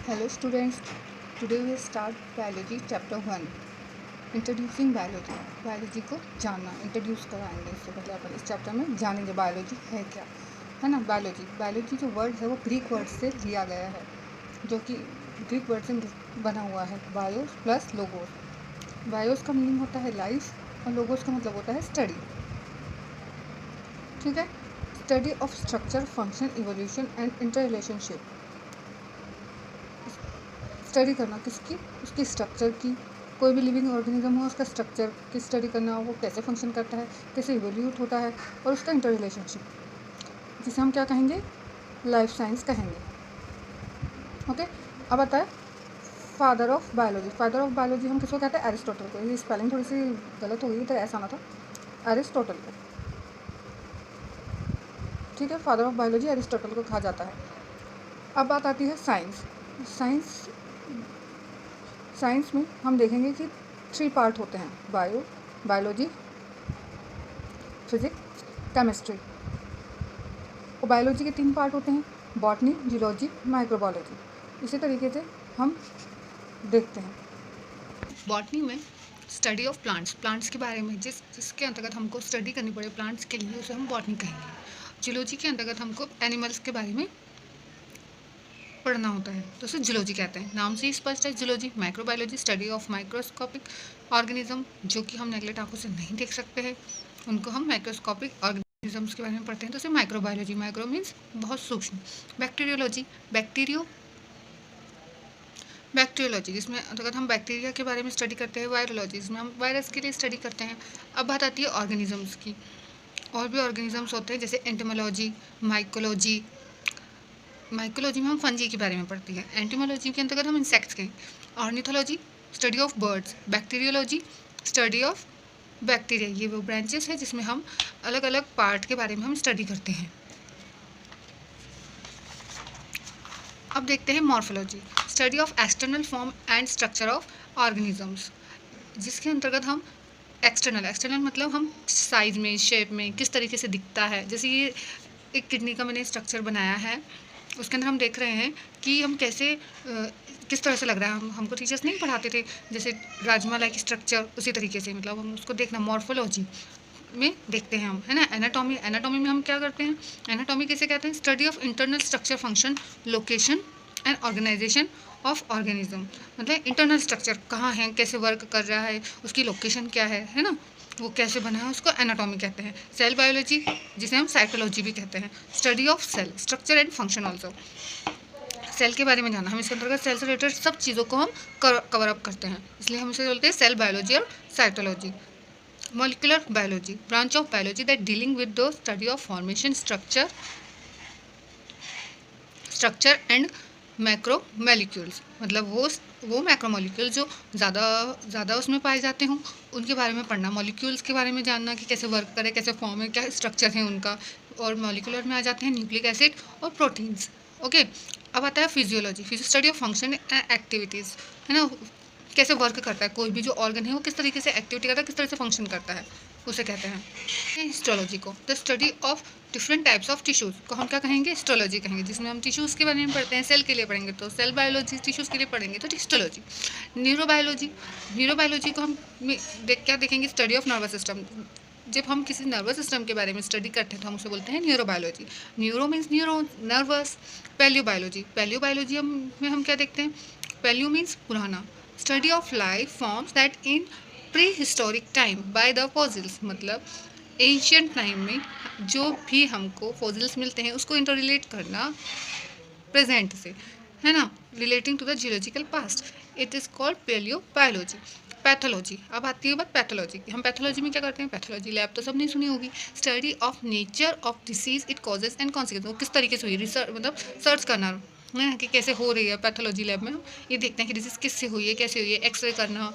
Hello students, today we start biology chapter 1 introducing biology. Biology को जानना, introduce कराएंगे। इससे पहले अपन इस चैप्टर में जानेंगे बायोलॉजी है क्या, है ना। बायोलॉजी जो वर्ड है वो ग्रीक वर्ड से लिया गया है, जो कि ग्रीक वर्ड से बना हुआ है। BIOS plus logos. बायोस का मीनिंग होता है लाइफ और लोगोस का मतलब होता है स्टडी। ठीक है, study of structure, function, evolution and inter relationship. Study करना किसकी, उसकी स्ट्रक्चर की। कोई भी लिविंग ऑर्गेनिज्म हो, उसका स्ट्रक्चर की स्टडी करना, वो कैसे फंक्शन करता है, कैसे इवोल्यूट होता है, और उसका इंटर रिलेशनशिप, जिसे हम क्या कहेंगे, लाइफ साइंस कहेंगे। ओके, अब आता है father of biology. Father of biology हम किसको कहते हैं, एरिस्टोटल को। ये स्पेलिंग थोड़ी सी गलत हो गई, तो ऐसा आना था, एरिस्टोटल को। ठीक है, फादर ऑफ बायोलॉजी एरिस्टोटल को कहा जाता है। अब बात आती है साइंस। साइंस में हम देखेंगे कि 3 पार्ट होते हैं, बायोलॉजी, फिजिक्स, केमिस्ट्री। और बायोलॉजी के 3 पार्ट होते हैं, बॉटनी, जूलॉजी, माइक्रोबायोलॉजी। इसी तरीके से हम देखते हैं। बॉटनी में स्टडी ऑफ प्लांट्स के बारे में, जिसके अंतर्गत हमको स्टडी करनी पड़े प्लांट्स के लिए, उसे हम बॉटनी कहेंगे। जूलॉजी के अंतर्गत हमको एनिमल्स के बारे में पढ़ना होता है, तो उसे जूलॉजी कहते हैं। नाम से ही स्पष्ट है, zoology. Microbiology, study of microscopic organism, जो कि हम नेगलेक्ट आंखों से नहीं देख सकते हैं, उनको हम माइक्रोस्कोपिक ऑर्गेनिजम्स के बारे में पढ़ते हैं, तो उसे माइक्रोबायोलॉजी। माइक्रो मीन्स बहुत सूक्ष्म। बैक्टीरियोलॉजी, बैक्टीरियोलॉजी जिसमें अगर हम बैक्टीरिया के बारे में स्टडी करते हैं। वायरोलॉजी जिसमें हम वायरस के लिए स्टडी करते हैं। अब बात आती है ऑर्गेनिजम्स की। और भी ऑर्गेनिजम्स होते हैं, जैसे एंटोमोलॉजी, माइकोलॉजी में हम फंजी के बारे में पढ़ते हैं। एंटोमोलॉजी के अंतर्गत हम इंसेक्ट्स के। Ornithology, study of birds. Bacteriology, study of bacteria. ये वो ब्रांचेस है जिसमें हम अलग अलग पार्ट के बारे में हम स्टडी करते हैं। अब देखते हैं morphology, study of external form and structure of organisms, जिसके अंतर्गत हम एक्सटर्नल मतलब हम साइज में, शेप में किस तरीके से दिखता है। जैसे ये एक किडनी का मैंने स्ट्रक्चर बनाया है, उसके अंदर हम देख रहे हैं कि हम कैसे किस तरह से लग रहा है। हमको टीचर्स नहीं पढ़ाते थे, जैसे राजमा लाइक स्ट्रक्चर, उसी तरीके से मतलब हम उसको देखना मॉर्फोलॉजी में देखते हैं हम, है ना। एनाटॉमी में हम क्या करते हैं, एनाटॉमी किसे कहते हैं, study of internal structure, function, location and organisation of organism. मतलब इंटरनल स्ट्रक्चर कहाँ है, कैसे वर्क कर रहा है, उसकी लोकेशन क्या है ना, वो कैसे बना है, उसको एनाटॉमी कहते हैं। सेल बायोलॉजी, जिसे हम साइकोलॉजी भी कहते हैं, study of cell, structure and function also. Cell के बारे में जाना, हम इसके अंतर्गत सेल से रिलेटेड सब चीज़ों को हम कवर अप करते हैं, इसलिए हम इसे बोलते हैं सेल बायोलॉजी और cytology. Molecular biology, branch of biology that dealing with the study of formation, structure and macro molecules. मतलब वो मैक्रो मॉलिक्यूल जो ज़्यादा उसमें पाए जाते हों, उनके बारे में पढ़ना। मॉलिक्यूल्स के बारे में जानना कि कैसे वर्क करे, कैसे फॉर्म है, क्या स्ट्रक्चर है उनका। और मॉलिक्यूलर में आ जाते हैं न्यूक्लिक एसिड और प्रोटीन्स। ओके, अब आता है physiology, study of function and activities, है ना। कैसे वर्क करता है कोई भी जो ऑर्गन है, वो किस तरीके से एक्टिविटी करता है, किस तरह से फंक्शन करता है, उसे कहते हैं। हिस्टोलॉजी को, the study of different types of tissues को हम क्या कहेंगे, हिस्टोलॉजी कहेंगे, जिसमें हम टिश्यूज़ के बारे में पढ़ते हैं। सेल के लिए पढ़ेंगे तो सेल बायोलॉजी, टिश्यूज़ के लिए पढ़ेंगे तो हिस्टोलॉजी। न्यूरोबायोलॉजी को हम क्या देखेंगे, स्टडी ऑफ नर्वस सिस्टम। जब हम किसी नर्वस सिस्टम के बारे में स्टडी करते हैं तो हम उसे बोलते हैं neurobiology. Neuro means nervous. Palaeobiology में हम क्या देखते हैं, पैलियो मीन्स पुराना। Study of life forms that in prehistoric time by the fossils, मतलब एंशियंट टाइम में जो भी हमको फॉसिल्स मिलते हैं उसको इंटर रिलेट करना प्रेजेंट से, है ना, relating to the geological past. It is called palaeobiology. Pathology, अब आती है बात पैथोलॉजी की। हम पैथोलॉजी में क्या करते हैं, पैथोलॉजी लैब तो सबने सुनी होगी। Study of nature of disease, it causes and consequence, वो किस तरीके से हुई, रिसर्च मतलब सर्च करना है कि कैसे हो रही है। पैथोलॉजी लैब में हम ये देखते हैं कि डिसीज़ किससे हुई है, कैसे हुई है, एक्सरे करना,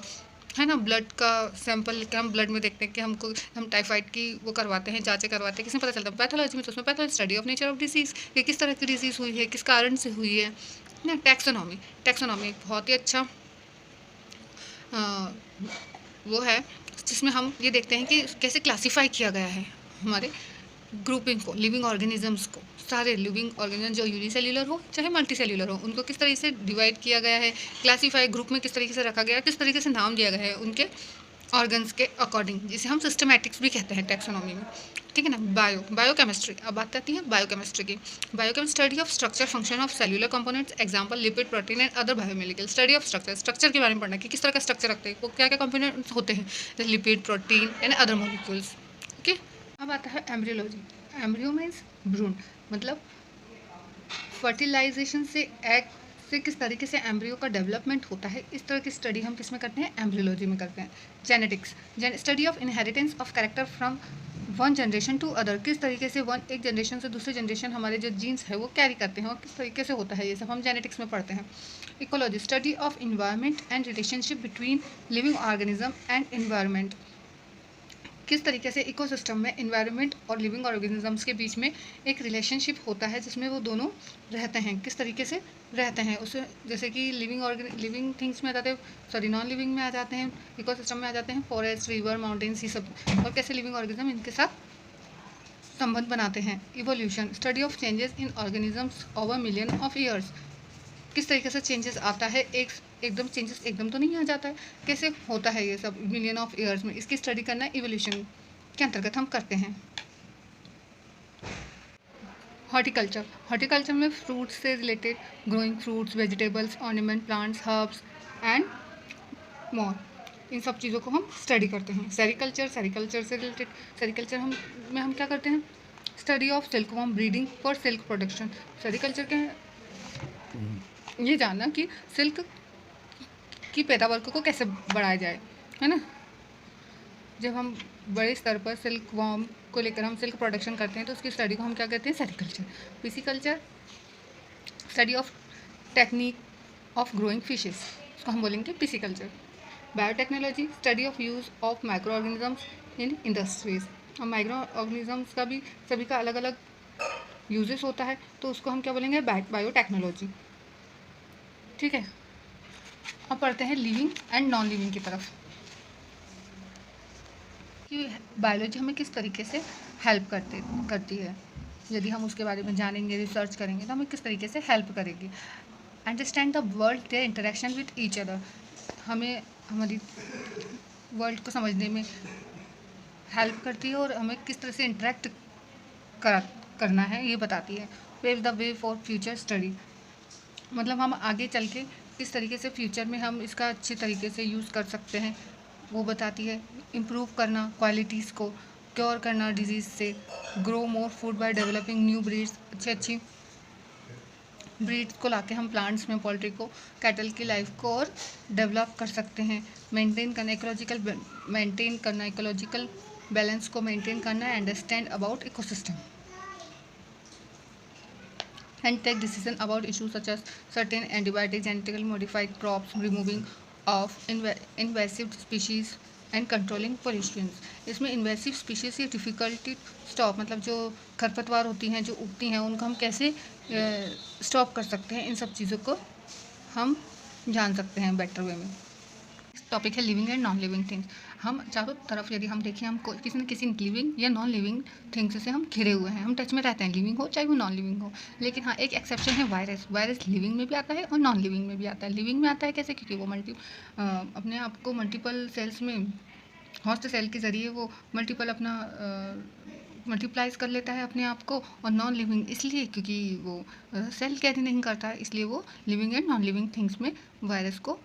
है ना। ब्लड का सैंपल लेकर हम ब्लड में देखते हैं कि हम टाइफाइड की वो करवाते हैं, जांचें करवाते हैं, किसमें पता चलता है, पैथोलॉजी में। तो उसमें pathology, study of nature of disease, कि किस तरह की डिसीज़ हुई है, किस कारण से हुई है ना। टैक्सोनॉमी एक बहुत ही अच्छा वो है, जिसमें हम ये देखते हैं कि कैसे क्लासीफाई किया गया है हमारे ग्रुपिंग को, लिविंग ऑर्गेनिजम्स को, सारे लिविंग ऑर्गेनिज्म जो यूनिसेल्युलर हो चाहे मल्टी सेल्युलर हो, उनको किस तरीके से डिवाइड किया गया है, क्लासीफाई ग्रुप में किस तरीके से रखा गया है, किस तरीके से नाम दिया गया है उनके ऑर्गन्स के अकॉर्डिंग, जिसे हम सिस्टमैटिक्स भी कहते हैं टैक्सोनॉमी में। ठीक है ना। बायोकेमिस्ट्री, अब बात आती है बायोकेमिस्ट्री की। Biochemistry study of structure function of cellular components, example lipid, protein and other biomolecule. Study of structure के बारे में पढ़ना कि किस तरह का स्ट्रक्चर रखते हैं, वो क्या क्या कंपोनेंट्स होते हैं, जैसे lipid, protein and other molecules. Okay. अब आता है एम्ब्रियोलॉजी। एम्ब्रियो मीन्स भ्रूण, मतलब फर्टिलाइजेशन से एग से किस तरीके से एम्ब्रियो का डेवलपमेंट होता है, इस तरह की स्टडी हम किस में करते हैं, एम्ब्रियोलॉजी में करते हैं। Genetics, study of inheritance of character from one generation to other, किस तरीके से एक जनरेशन से दूसरे जनरेशन हमारे जो जीन्स है वो कैरी करते हैं और किस तरीके से होता है, ये सब हम जेनेटिक्स में पढ़ते हैं। Ecology, study of environment and relationship between living organism and environment, किस तरीके से इकोसिस्टम में इन्वायरमेंट और लिविंग ऑर्गेनिजम्स के बीच में एक रिलेशनशिप होता है जिसमें वो दोनों रहते हैं, किस तरीके से रहते हैं उसे, जैसे कि लिविंग थिंग्स में आ जाते हैं, सॉरी नॉन लिविंग में आ जाते हैं, इकोसिस्टम में आ जाते हैं, फॉरेस्ट, रिवर, माउंटेन्स, ये सब, और कैसे लिविंग ऑर्गेनिज्म इनके साथ संबंध बनाते हैं। Evolution, study of changes in organisms over million of years, किस तरीके से चेंजेस आता है, एकदम चेंजेस एकदम तो नहीं आ जाता है, कैसे होता है ये सब मिलियन ऑफ ईयर्स में, इसकी स्टडी करना इवोल्यूशन के अंतर्गत हम करते हैं। हॉर्टिकल्चर में फ्रूट्स से related, growing fruits, vegetables, ornament plants, herbs and more, इन सब चीज़ों को हम स्टडी करते हैं। सेरिकल्चर से रिलेटेड, सेरिकल्चर हम क्या करते हैं, study of silkworm breeding for silk production. Sericulture के ये जानना कि सिल्क की पैदावार को कैसे बढ़ाया जाए, है ना। जब हम बड़े स्तर पर सिल्क वॉर्म को लेकर हम सिल्क प्रोडक्शन करते हैं तो उसकी स्टडी को हम क्या कहते हैं, sericulture. Pisciculture, study of technique of growing fishes, उसको हम बोलेंगे pisciculture. Biotechnology, study of use of micro organisms in industries, और माइक्रो ऑर्गेनिजम्स का भी सभी का अलग अलग यूजेस होता है तो उसको हम क्या बोलेंगे, बायोटेक्नोलॉजी। ठीक है। अब पढ़ते हैं लिविंग एंड नॉन लिविंग की तरफ, कि बायोलॉजी हमें किस तरीके से हेल्प करती है, यदि हम उसके बारे में जानेंगे, रिसर्च करेंगे तो हमें किस तरीके से हेल्प करेगी। Understand the world, there interaction with each other, हमें हमारी वर्ल्ड को समझने में हेल्प करती है और हमें किस तरह से इंटरेक्ट करना है ये बताती है। Pave the way for future study, मतलब हम आगे चल के किस तरीके से फ्यूचर में हम इसका अच्छे तरीके से यूज़ कर सकते हैं वो बताती है। इम्प्रूव करना क्वालिटीज़ को, क्योर करना डिजीज़ से, grow more food by developing new breeds, अच्छी ब्रीड्स को लाके हम प्लांट्स में पोल्ट्री को, कैटल की लाइफ को और डेवलप कर सकते हैं। मेंटेन करना इकोलॉजिकल बैलेंस को मेंटेन करना, understand about ecosystem and take decision about issues such as certain antibiotic, genetically modified crops, removing of invasive species and controlling pollutions। इसमें इन्वेसिव स्पीशीज़ की डिफ़िकल्टी स्टॉप, मतलब जो खरपतवार होती हैं जो उगती हैं उनको हम कैसे स्टॉप कर सकते हैं, इन सब चीज़ों को हम जान सकते हैं बेटर वे में। टॉपिक है living and non living things. हम चारों तरफ यदि हम देखें, हम किसी न किसी लिविंग या नॉन लिविंग थिंग्स से हम घिरे हुए हैं, हम टच में रहते हैं, लिविंग हो चाहे वो नॉन लिविंग हो। लेकिन हाँ, एक एक्सेप्शन है वायरस लिविंग में भी आता है और नॉन लिविंग में भी आता है। लिविंग में आता है कैसे, क्योंकि वो अपने आप को मल्टीपल सेल्स में, होस्ट सेल के ज़रिए वो मल्टीप्लाइज कर लेता है अपने आप को। और नॉन लिविंग इसलिए क्योंकि वो सेल कैरी नहीं करता है, इसलिए वो living and non living things में वायरस को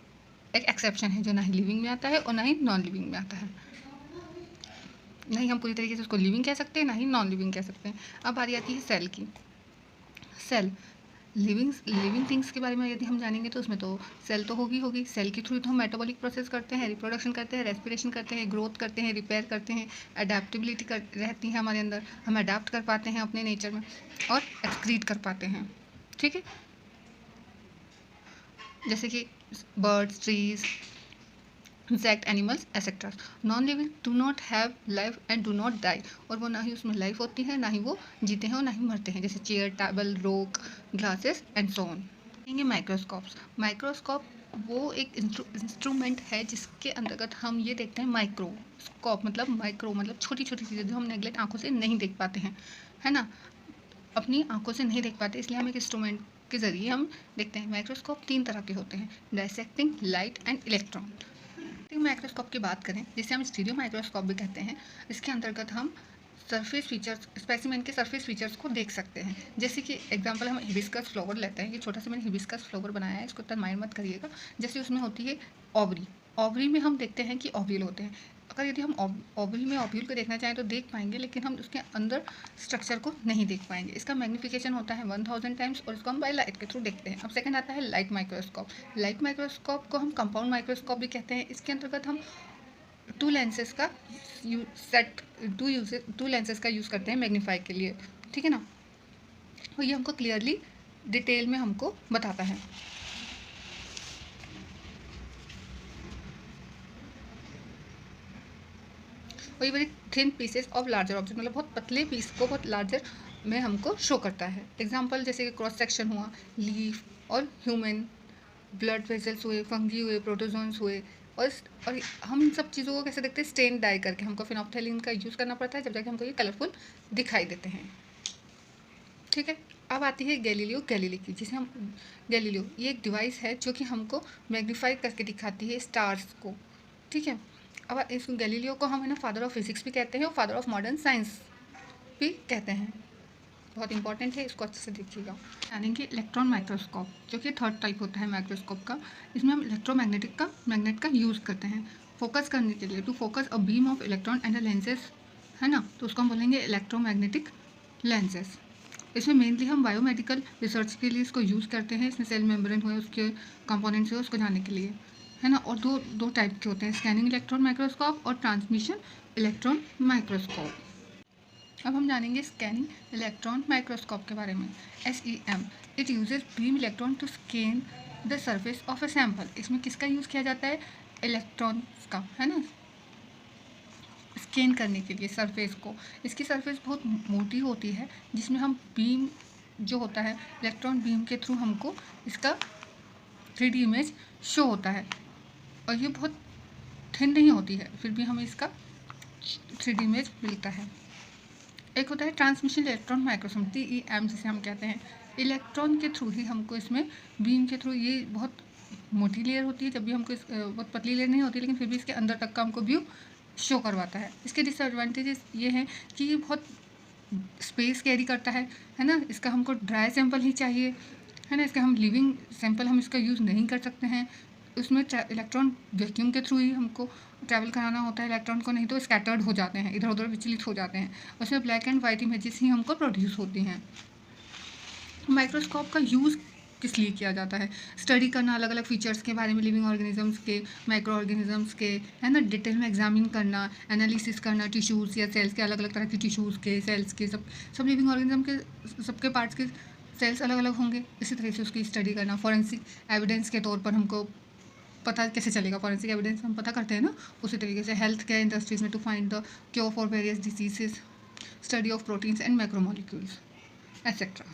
एक एक्सेप्शन है, जो ना ही लिविंग में आता है और ना ही नॉन लिविंग में आता है। नहीं हम पूरी तरीके से उसको लिविंग कह सकते हैं, ना ही नॉन लिविंग कह सकते हैं। अब बारी आती है सेल की। सेल लिविंग थिंग्स के बारे में यदि हम जानेंगे तो उसमें तो सेल तो होगी। सेल के थ्रू तो हम मेटाबॉलिक प्रोसेस करते हैं, रिप्रोडक्शन करते हैं, रेस्पिरेशन करते हैं, ग्रोथ करते हैं, रिपेयर करते हैं, अडेप्टिबिलिटी रहती है हमारे अंदर, हम अडेप्ट कर पाते हैं अपने नेचर में और एक्सक्रीट कर पाते हैं। ठीक है, जैसे कि birds, trees, insect, animals etcetera. Non living do not have life and do not die, और वो ना ही उसमें लाइफ होती है, ना ही वो जीते हैं और ना ही मरते हैं, जैसे chair, table, rock, glasses and so on. Microscope वो एक इंस्ट्रूमेंट है जिसके अंतर्गत हम ये देखते हैं माइक्रोस्कोप, मतलब छोटी छोटी चीज़ें जो हम नेगलेक्ट आंखों से नहीं देख पाते हैं, है ना, अपनी आंखों से नहीं देख पाते, इसलिए हम एक इंस्ट्रूमेंट के ज़रिए हम देखते हैं। माइक्रोस्कोप 3 तरह के होते हैं, dissecting, light and electron. Microscope की बात करें, जिसे हम स्टीरियो माइक्रोस्कोप भी कहते हैं, इसके अंतर्गत हम सरफेस फीचर्स, स्पेसिमेन के सरफेस फीचर्स को देख सकते हैं। जैसे कि एग्जांपल हम हिबिस्कस फ्लावर लेते हैं, ये छोटा सा मैंने हिबिस्कस फ्लावर बनाया है, इसको इतना माइंड मत करिएगा। जैसे उसमें होती है ओवरी, ओवरी में हम देखते हैं कि ओव्यूल होते हैं। अगर यदि हम ओवरी में ओव्यूल को देखना चाहें तो देख पाएंगे, लेकिन हम उसके अंदर स्ट्रक्चर को नहीं देख पाएंगे। इसका मैग्नीफिकेशन होता है 1000 टाइम्स और इसको हम बाय लाइट के थ्रू देखते हैं। अब सेकंड आता है लाइट माइक्रोस्कोप। लाइट माइक्रोस्कोप को हम कंपाउंड माइक्रोस्कोप भी कहते हैं। इसके अंतर्गत हम टू लेंसेज का यूज़ करते हैं मैग्नीफाई के लिए, ठीक है ना। और ये हमको क्लियरली डिटेल में हमको बताता है। और ये very thin pieces of larger object, मतलब बहुत पतले पीस को बहुत लार्जर में हमको शो करता है। एग्जांपल जैसे कि क्रॉस सेक्शन हुआ, लीफ और ह्यूमन, ब्लड वेसल्स हुए, फंगी हुए, प्रोटोजोन्स हुए। और हम इन सब चीज़ों को कैसे देखते हैं, स्टेन डाई करके। हमको फिनोप्थेलिन का यूज़ करना पड़ता है जब जाके हमको ये कलरफुल दिखाई देते हैं, ठीक है। अब आती है गैलीलियो गैलीली की, जिसे हम गैलीलियो, ये एक डिवाइस है जो कि हमको मैग्नीफाई करके दिखाती है स्टार्स को, ठीक है। अब इस गैलीलियो को हम है ना फादर ऑफ फिजिक्स भी कहते हैं और फादर ऑफ मॉडर्न साइंस भी कहते हैं। बहुत इंपॉर्टेंट है, इसको अच्छे से देखिएगा। यानी कि इलेक्ट्रॉन माइक्रोस्कोप, जो कि थर्ड टाइप होता है माइक्रोस्कोप का। इसमें हम मैग्नेट का यूज़ करते हैं फोकस करने के लिए, to focus a beam of electron and lenses, है ना, तो उसको हम बोलेंगे इलेक्ट्रोमैग्नेटिक लेंसेज। इसमें मेनली हम बायोमेडिकल रिसर्च के लिए इसको यूज़ करते हैं। इसमें सेल मेम्ब्रेन हुए, उसके कंपोनेंट्स हुए, उसको जानने के लिए, है ना। और दो टाइप के होते हैं, स्कैनिंग इलेक्ट्रॉन माइक्रोस्कोप और ट्रांसमिशन इलेक्ट्रॉन माइक्रोस्कोप। अब हम जानेंगे स्कैनिंग इलेक्ट्रॉन माइक्रोस्कोप के बारे में। SEM, it uses beam electron to scan the surface of a sample. इसमें किसका यूज़ किया जाता है, इलेक्ट्रॉन्स का, है ना, स्कैन करने के लिए सरफेस को। इसकी सरफेस बहुत मोटी होती है, जिसमें हम बीम जो होता है, इलेक्ट्रॉन बीम के थ्रू हमको इसका 3D इमेज शो होता है। और ये बहुत थिन नहीं होती है, फिर भी हमें इसका 3D इमेज मिलता है। एक होता है ट्रांसमिशन इलेक्ट्रॉन माइक्रोस्कोप, TEM जिसे हम कहते हैं। इलेक्ट्रॉन के थ्रू ही हमको इसमें बीम के थ्रू, ये बहुत मोटी लेयर होती है, जब भी हमको बहुत पतली लेयर नहीं होती, लेकिन फिर भी इसके अंदर तक का हमको व्यू शो करवाता है। इसके डिसएडवांटेजेस ये हैं कि ये बहुत स्पेस कैरी करता है ना। इसका हमको ड्राई सैंपल ही चाहिए, है ना। इसका हम लिविंग सैंपल हम इसका यूज़ नहीं कर सकते हैं। उसमें इलेक्ट्रॉन वैक्यूम के थ्रू ही हमको ट्रैवल कराना होता है इलेक्ट्रॉन को, नहीं तो स्कैटर्ड हो जाते हैं, इधर उधर विचलित हो जाते हैं। उसमें ब्लैक एंड वाइट इमेजेस ही हमको प्रोड्यूस होती हैं। माइक्रोस्कोप का यूज़ किस लिए किया जाता है, स्टडी करना अलग अलग फीचर्स के बारे में, लिविंग ऑर्गेनिजम्स के, माइक्रो ऑर्गेनिजम्स के, है ना, डिटेल में एग्जामिन करना, एनालिसिस करना टिश्यूज़ या सेल्स के, अलग अलग तरह के टिश्यूज़ के, सेल्स के, सब लिविंग ऑर्गेनिज्म के सबके पार्ट्स के सेल्स अलग अलग होंगे, इसी तरह से उसकी स्टडी करना। फॉरेंसिक एविडेंस के तौर पर हमको पता कैसे चलेगा, फॉरेंसिक एविडेंस हम पता करते हैं ना, उसी तरीके से हेल्थ केयर इंडस्ट्रीज में to find the cure for various diseases, study of proteins and macromolecules etcetera.